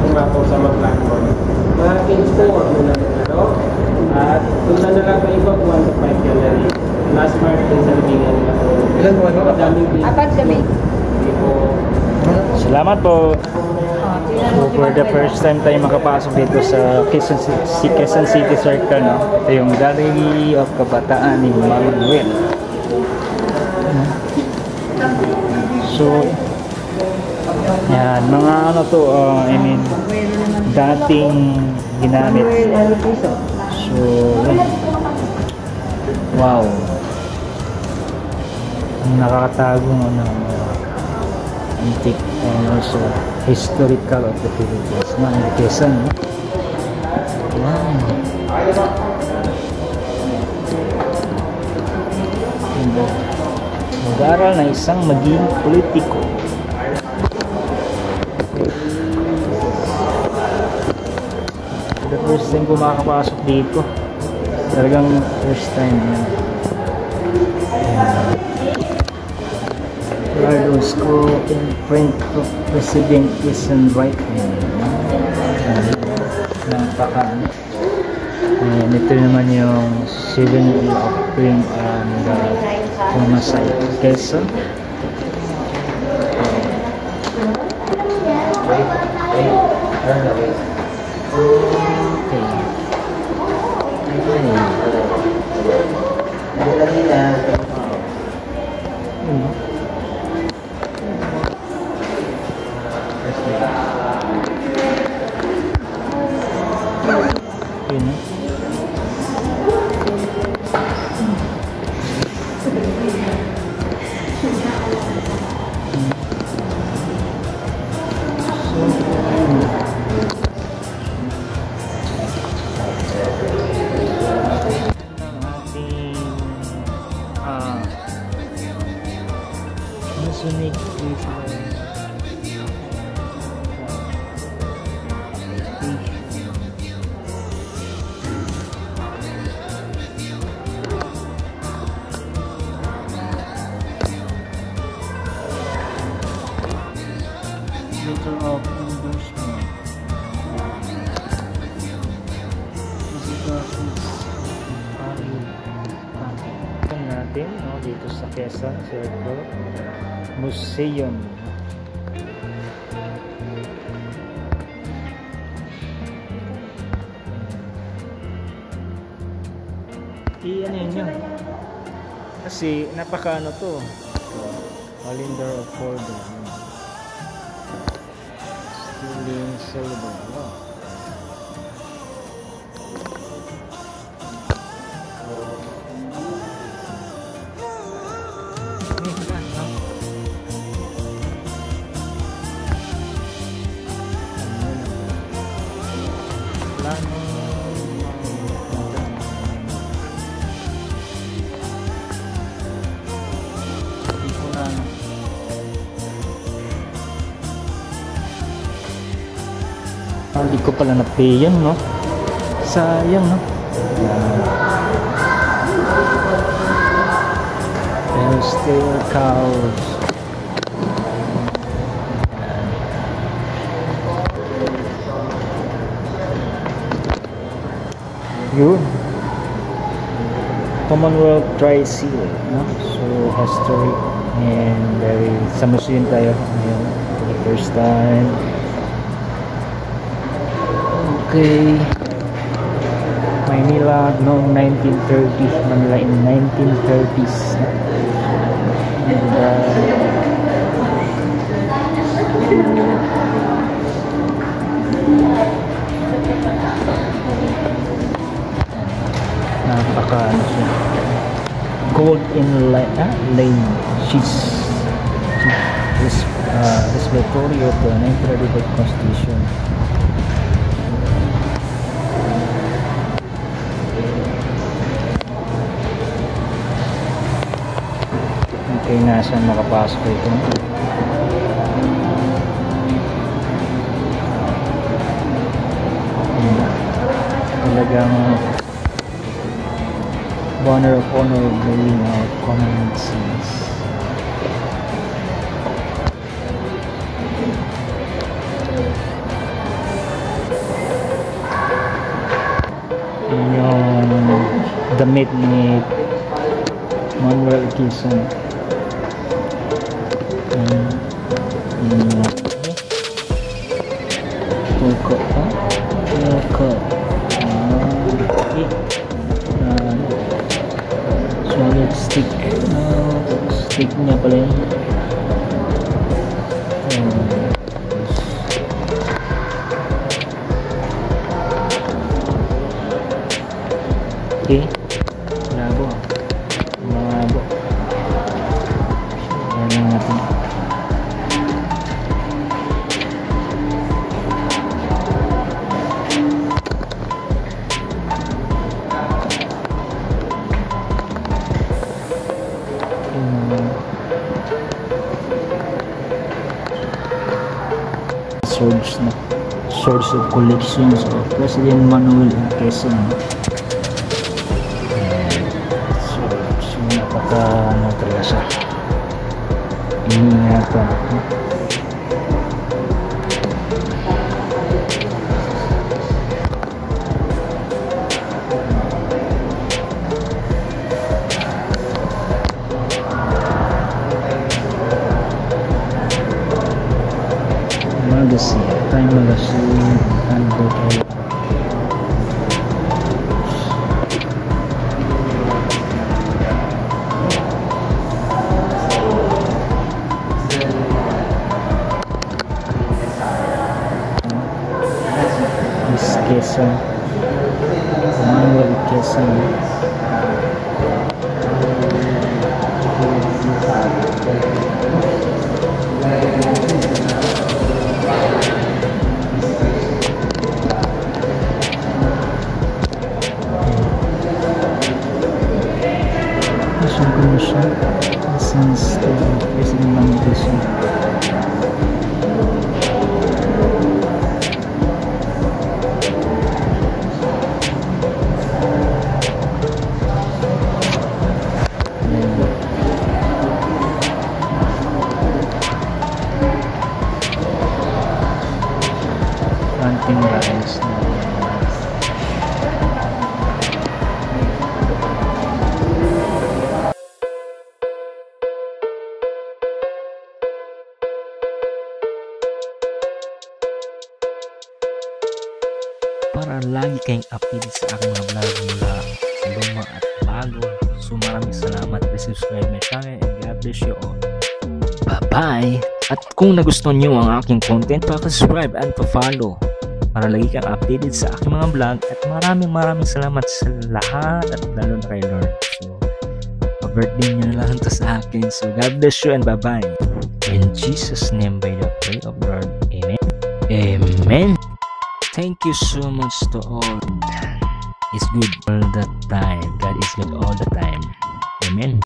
pumapaw sa mag-platform. Mga kids po, huwag mo na ano. At punta na lang kayo pag 1 to 5 gallery. Last part din sa libingan nila po. Ilan mo ano? Apat kami. Hindi po. Salamat po. So for the first time tayo makapasok dito sa Quezon City Circle, no? Ito yung Gallery of Kabataan ni Manuel. So yan, mga ano to, I mean, dating ginamit. So wow, nakakatagong ano, antique and also historical of the Philippines, no? In Quezon, no? Wow. Mag-aaral na isang maging politiko. The first time ko makakapasok dito, talagang first time yan. Lardo's quote in print of President Quezon right hand. Napaka. And ito naman yung souvenir of print and Pumasay Quezon. Letter of endorsement. Natin, no, dito sa Quezon Circle Museum. Ano yun? Kasi napaka ano to, Calendar of Order. Stealing Silver. Wow. Hindi ko pala na-pay yan, no? Sayang, no? And still cows. Yun. Commonwealth Dry Seal, no? So history and very sa museum tayo ngayon for the first time. Okay, Manila noong 1930, Manila in 1930s. And napaka ano siya, gold inlay cheese, respiratory of the 1935 Constitution. Okay, nasaan makapasok ito? Talagang banner of honor laying out common scenes. damit ni Manuel Quezon. Toko pa? Toko. Okay. Solid stick. Stick niya pala yun. Okay. Labo. Labo. Ayan natin. Source of collections of President Manuel Quezon. So napaka ano talaga siya, iniingatan. Magazine, Time Magazine, and Bottle. Miss Quezon, Manuel Quezon. Since the President Manuel Quezon. Planting rice. Para lagi kayong updated sa aking mga vlog mula sa luma at bago. So maraming salamat, please subscribe my channel and God bless you all. Bye bye! At kung nagustuhan nyo ang aking content, pa-subscribe and pa-follow para lagi kang updated sa aking mga vlog. At maraming salamat sa lahat at lalo na kay Lord. So pa-birthday nyo na lang to sa akin. So God bless you and bye bye. In Jesus' name, by the prayer of Lord. Amen. Amen. Thank you so much to all. It's good all the time. God is good all the time. Amen.